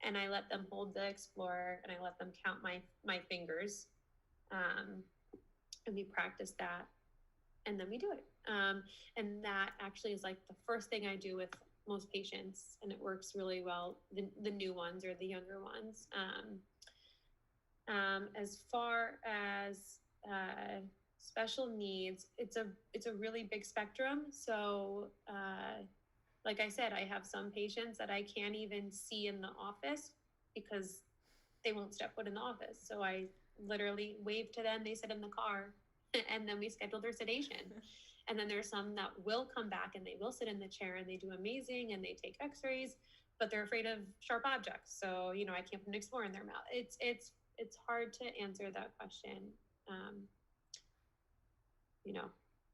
And I let them hold the explorer and I let them count my fingers. And we practice that. And then we do it. And that actually is like the first thing I do with most patients. And it works really well, the new ones or the younger ones. As far as special needs, it's a really big spectrum. So like I said, I have some patients that I can't even see in the office because they won't step foot in the office. So I literally wave to them, they sit in the car, and then we schedule their sedation. And then there's some that will come back and they will sit in the chair and they do amazing and they take x-rays, but they're afraid of sharp objects. So, I can't put an explorer in their mouth. It's hard to answer that question,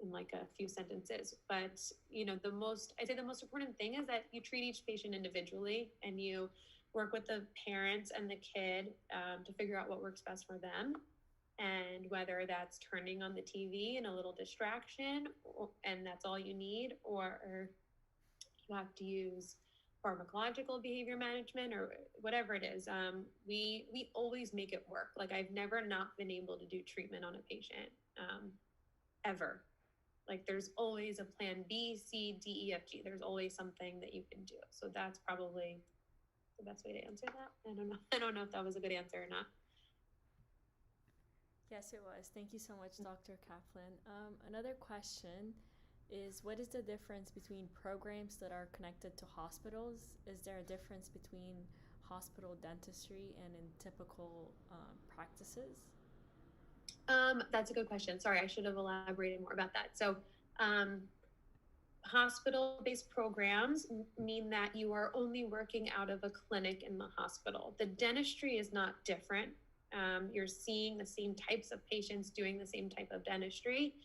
in like a few sentences. But, I'd say the most important thing is that you treat each patient individually and you work with the parents and the kid to figure out what works best for them. And whether that's turning on the TV and a little distraction, and that's all you need, or you have to use pharmacological behavior management or whatever it is, we always make it work. Like, I've never not been able to do treatment on a patient, ever. Like, there's always a plan B, C, D, E, F, G. There's always something that you can do. So that's probably the best way to answer that. I don't know if that was a good answer or not. Yes, it was. Thank you so much, Dr. Kaplan. Another question is, what is the difference between programs that are connected to hospitals? Is there a difference between hospital dentistry and in typical practices? That's a good question. Sorry, I should have elaborated more about that. So hospital-based programs mean that you are only working out of a clinic in the hospital. The dentistry is not different. You're seeing the same types of patients doing the same type of dentistry.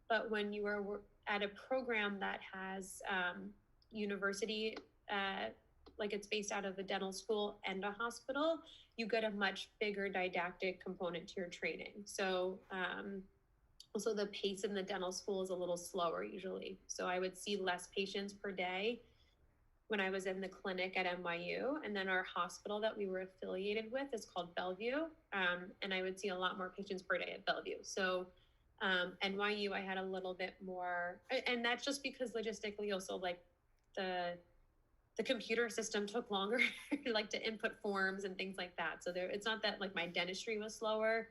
But when you are at a program that has university, like it's based out of a dental school and a hospital, you get a much bigger didactic component to your training. So also the pace in the dental school is a little slower usually. So I would see less patients per day when I was in the clinic at NYU, and then our hospital that we were affiliated with is called Bellevue, and I would see a lot more patients per day at Bellevue. So NYU, I had a little bit more, and that's just because logistically also, like, the computer system took longer, like to input forms and things like that. So it's not that like my dentistry was slower.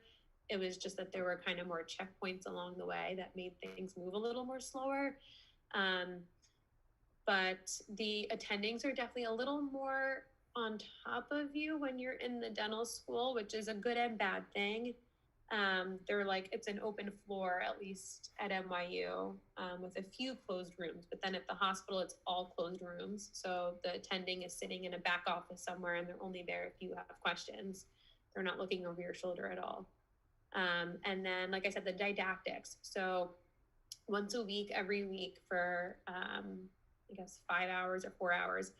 It was just that there were kind of more checkpoints along the way that made things move a little more slower. But the attendings are definitely a little more on top of you when you're in the dental school, which is a good and bad thing. They're like, it's an open floor, at least at NYU, with a few closed rooms. But then at the hospital, it's all closed rooms. So the attending is sitting in a back office somewhere, and they're only there if you have questions. They're not looking over your shoulder at all. And then, like I said, the didactics. So once a week, every week for, I guess 5 hours or 4 hours,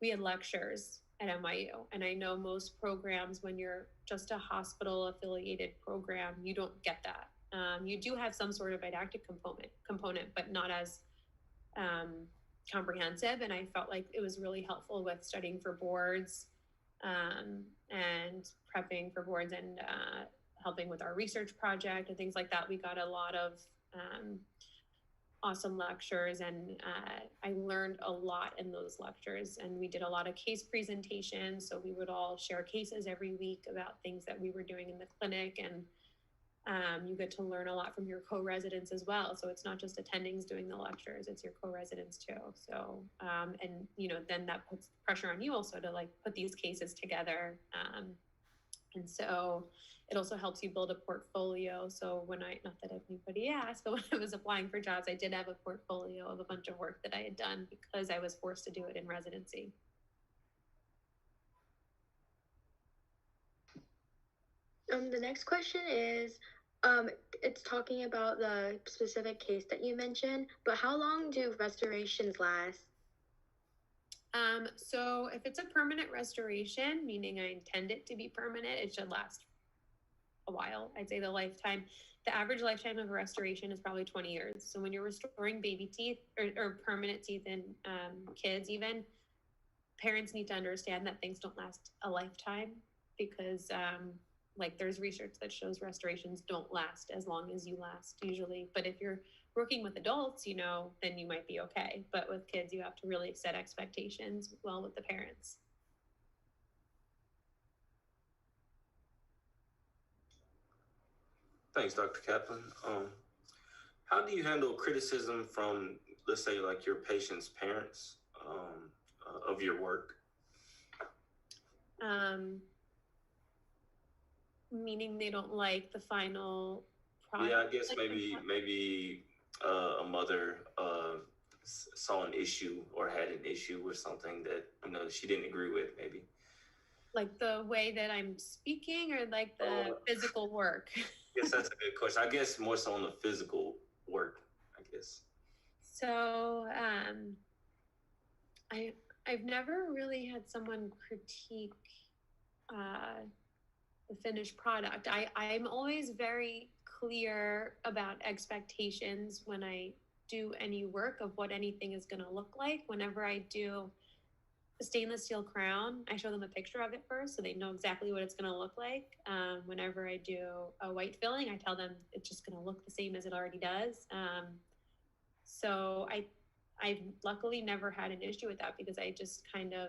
we had lectures at NYU. And I know most programs, when you're just a hospital affiliated program, you don't get that. You do have some sort of didactic component, but not as comprehensive. And I felt like it was really helpful with studying for boards and prepping for boards and helping with our research project and things like that. We got a lot of awesome lectures, and I learned a lot in those lectures, and we did a lot of case presentations. So we would all share cases every week about things that we were doing in the clinic, and you get to learn a lot from your co-residents as well. So it's not just attendings doing the lectures, it's your co-residents too. So and then that puts pressure on you also to like put these cases together, and so it also helps you build a portfolio. So when not that anybody asked, but when I was applying for jobs, I did have a portfolio of a bunch of work that I had done because I was forced to do it in residency. The next question is, it's talking about the specific case that you mentioned, but how long do restorations last? So if it's a permanent restoration, meaning I intend it to be permanent, it should last a while. I'd say the average lifetime of a restoration is probably 20 years. So when you're restoring baby teeth or permanent teeth in kids, even, parents need to understand that things don't last a lifetime, because like there's research that shows restorations don't last as long as you last usually. But if you're working with adults, you know, then you might be okay. But with kids, you have to really set expectations well with the parents. Thanks, Dr. Kaplan. How do you handle criticism from, let's say, like your patient's parents of your work? Meaning they don't like the final product? Yeah, I guess like maybe a mother saw an issue or had an issue with something that, you know, she didn't agree with, maybe. Like the way that I'm speaking, or like the physical work? Yes, that's a good question. I guess more so on the physical work, I guess. So I've never really had someone critique the finished product. I'm always very clear about expectations when I do any work of what anything is going to look like. Whenever I do a stainless steel crown, I show them a picture of it first so they know exactly what it's going to look like. Whenever I do a white filling, I tell them it's just going to look the same as it already does. So I've luckily never had an issue with that, because I just kind of,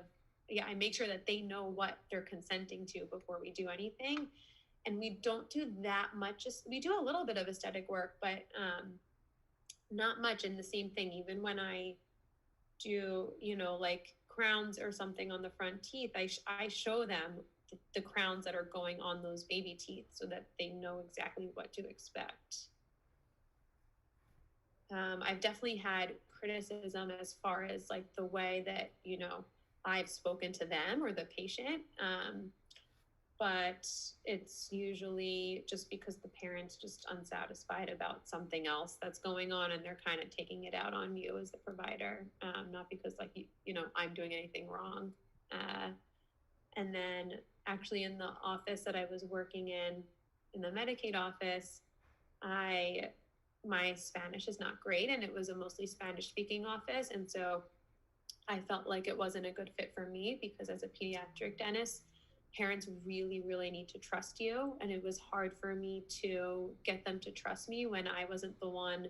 I make sure that they know what they're consenting to before we do anything. And we don't do that much. We do a little bit of aesthetic work, but not much. In the same thing, even when I do, you know, like crowns or something on the front teeth, I show them the crowns that are going on those baby teeth so that they know exactly what to expect. I've definitely had criticism as far as like the way that, you know, I've spoken to them or the patient. But it's usually just because the parent's just unsatisfied about something else that's going on, and they're kind of taking it out on you as the provider, not because like, you know, I'm doing anything wrong. And then actually in the office that I was working in the Medicaid office, my Spanish is not great, and it was a mostly Spanish speaking office. And so I felt like it wasn't a good fit for me, because as a pediatric dentist, parents really, really need to trust you. And it was hard for me to get them to trust me when I wasn't the one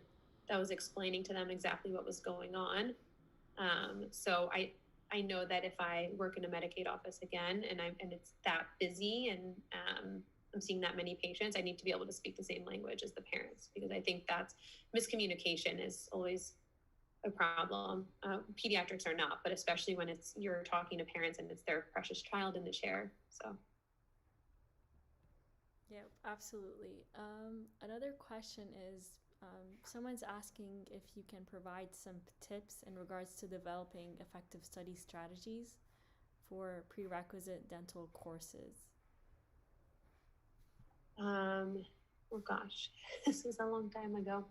that was explaining to them exactly what was going on. So I know that if I work in a Medicaid office again, and it's that busy, and I'm seeing that many patients, I need to be able to speak the same language as the parents, because I think that's miscommunication is always a problem. Pediatrics are not, but especially when you're talking to parents and it's their precious child in the chair. So yeah, absolutely. Another question is, someone's asking if you can provide some tips in regards to developing effective study strategies for prerequisite dental courses. Oh gosh, this is a long time ago.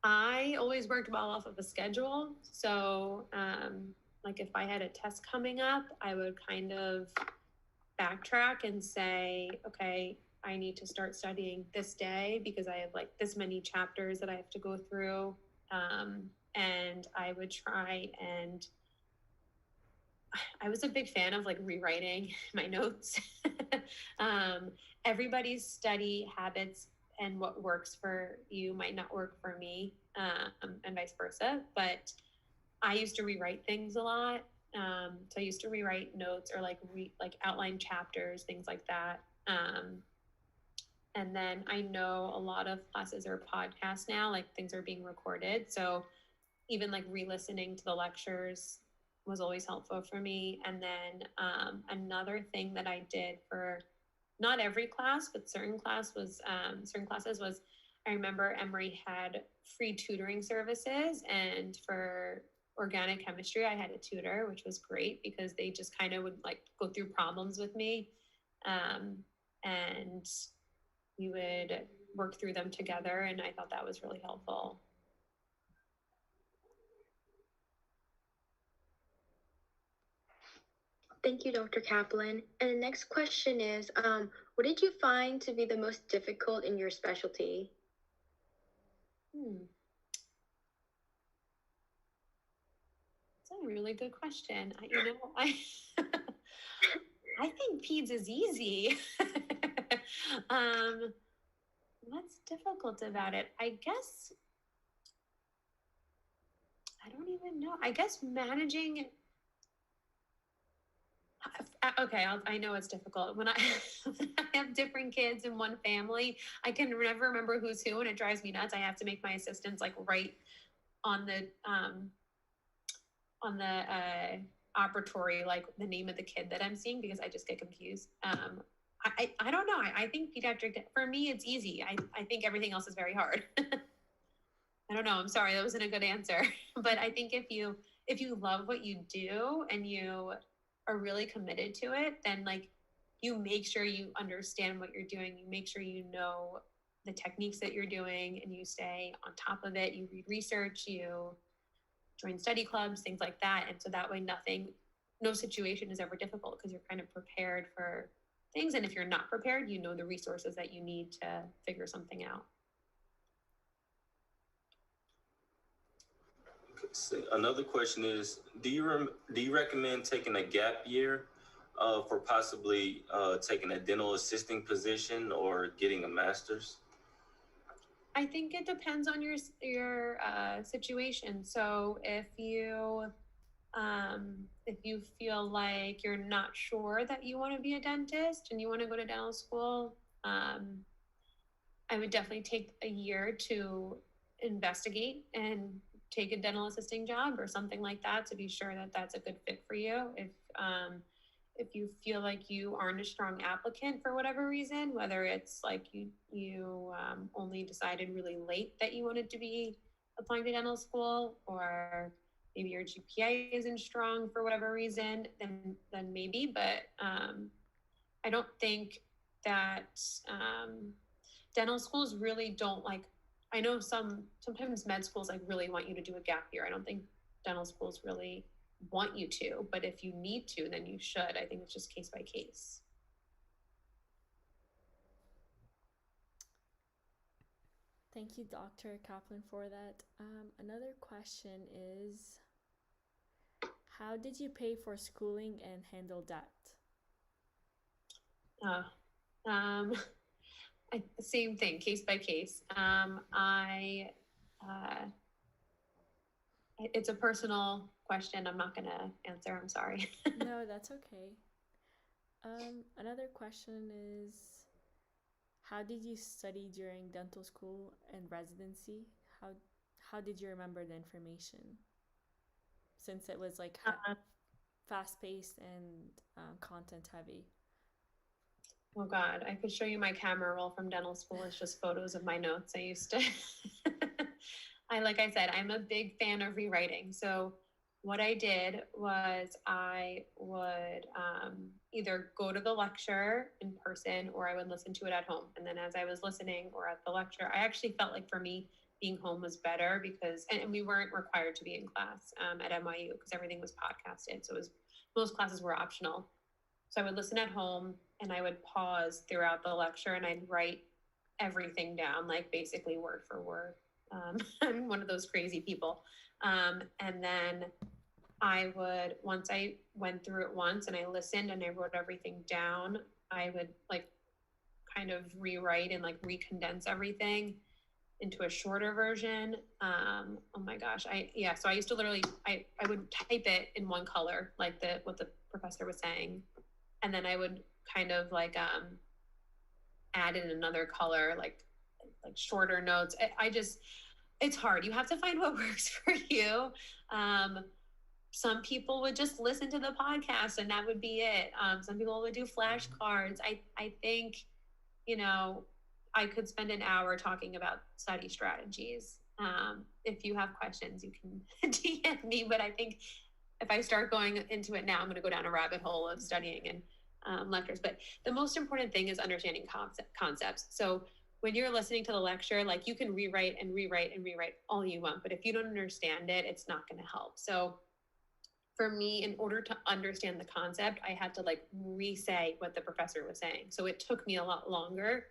I always worked well off of a schedule. So like if I had a test coming up, I would kind of backtrack and say, okay, I need to start studying this day because I have like this many chapters that I have to go through. And I would try, and I was a big fan of like rewriting my notes. Everybody's study habits and what works for you might not work for me, and vice versa. But I used to rewrite things a lot. So I used to rewrite notes or like outline chapters, things like that. And then I know a lot of classes are podcasts now, like things are being recorded. So even like re-listening to the lectures was always helpful for me. And then another thing that I did for not every class, but certain classes was, I remember Emory had free tutoring services, and for organic chemistry, I had a tutor, which was great because they just kind of would like go through problems with me. And we would work through them together. And I thought that was really helpful. Thank you, Dr. Kaplan. And the next question is, what did you find to be the most difficult in your specialty? That's a really good question. I think peds is easy. What's difficult about it? I guess I don't even know. I guess managing. Okay, I know it's difficult when I, when I have different kids in one family. I can never remember who's who, and it drives me nuts. I have to make my assistants like write on the operatory like the name of the kid that I'm seeing because I just get confused. I don't know. I think pediatric for me it's easy. I think everything else is very hard. I don't know. I'm sorry, that wasn't a good answer. But I think if you love what you do and you are really committed to it, then like you make sure you understand what you're doing. You make sure you know the techniques that you're doing and you stay on top of it. You read research, you join study clubs, things like that. And so that way no situation is ever difficult because you're kind of prepared for things. And if you're not prepared, you know the resources that you need to figure something out. So another question is, do you recommend taking a gap year for possibly taking a dental assisting position or getting a master's? I think it depends on your situation. So if you feel like you're not sure that you want to be a dentist and you want to go to dental school, I would definitely take a year to investigate and take a dental assisting job or something like that to be sure that that's a good fit for you. If you feel like you aren't a strong applicant for whatever reason, whether it's like you only decided really late that you wanted to be applying to dental school, or maybe your GPA isn't strong for whatever reason, then maybe. But I don't think that dental schools really don't like. I know sometimes med schools like really want you to do a gap year. I don't think dental schools really want you to, but if you need to, then you should. I think it's just case by case. Thank you, Dr. Kaplan, for that. Another question is, how did you pay for schooling and handle debt? Same thing, case by case. It's a personal question. I'm not going to answer. I'm sorry. No, that's okay. Another question is, how did you study during dental school and residency? How did you remember the information? Since it was like fast-paced and content heavy. Oh God, I could show you my camera roll from dental school. It's just photos of my notes. I used to, like I said, I'm a big fan of rewriting. So what I did was I would either go to the lecture in person or I would listen to it at home. And then as I was listening or at the lecture, I actually felt like for me, being home was better because, and we weren't required to be in class at NYU because everything was podcasted. So most classes were optional. So I would listen at home and I would pause throughout the lecture and I'd write everything down, like basically word for word. I'm one of those crazy people. And then I would, once I went through it once and I listened and I wrote everything down, I would like kind of rewrite and like recondense everything into a shorter version. Oh my gosh. So I used to literally, I would type it in one color, like what the professor was saying. And then I would kind of like add in another color, like shorter notes. It's hard. You have to find what works for you. Some people would just listen to the podcast and that would be it. Some people would do flashcards. I think, I could spend an hour talking about study strategies. If you have questions, you can DM me, but I think if I start going into it now, I'm going to go down a rabbit hole of studying and lectures. But the most important thing is understanding concepts. So when you're listening to the lecture, like you can rewrite all you want, but if you don't understand it, it's not going to help. So for me, in order to understand the concept, I had to like re-say what the professor was saying. So it took me a lot longer.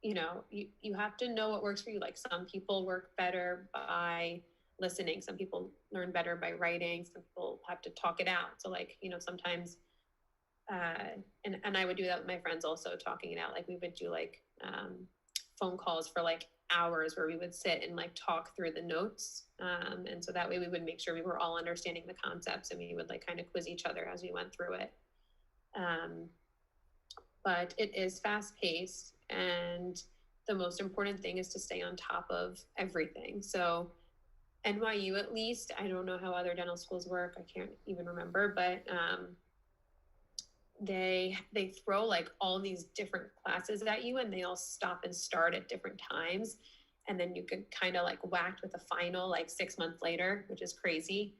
You know, you have to know what works for you. Like some people work better by listening. Some people learn better by writing. Some people have to talk it out. So like, you know, sometimes, and I would do that with my friends also, talking it out. Like we would do like phone calls for like hours where we would sit and like talk through the notes. And so that way we would make sure we were all understanding the concepts, and we would like kind of quiz each other as we went through it. But it is fast paced, and the most important thing is to stay on top of everything. So NYU, at least, I don't know how other dental schools work. I can't even remember, but they throw like all these different classes at you, and they all stop and start at different times. And then you get kind of like whacked with a final like 6 months later, which is crazy.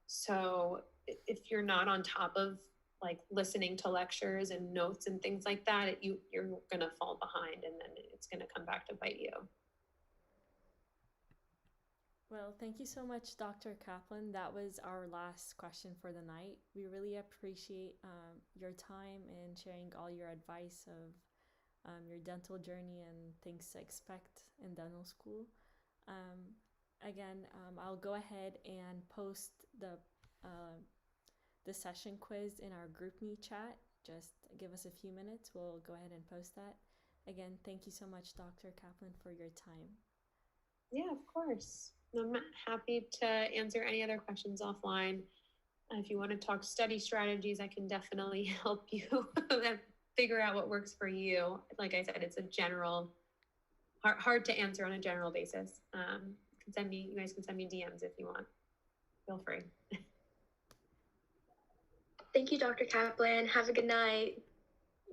So if you're not on top of like listening to lectures and notes and things like that, you're going to fall behind, and then it's going to come back to bite you. Well, thank you so much, Dr. Kaplan. That was our last question for the night. We really appreciate your time and sharing all your advice of your dental journey and things to expect in dental school. Again, I'll go ahead and post the session quiz in our GroupMe chat. Just give us a few minutes. We'll go ahead and post that. Again, thank you so much, Dr. Kaplan, for your time. Yeah, of course. I'm happy to answer any other questions offline. If you want to talk study strategies, I can definitely help you figure out what works for you. Like I said, it's a general, hard to answer on a general basis. You guys can send me DMs if you want. Feel free. Thank you, Dr. Kaplan. Have a good night.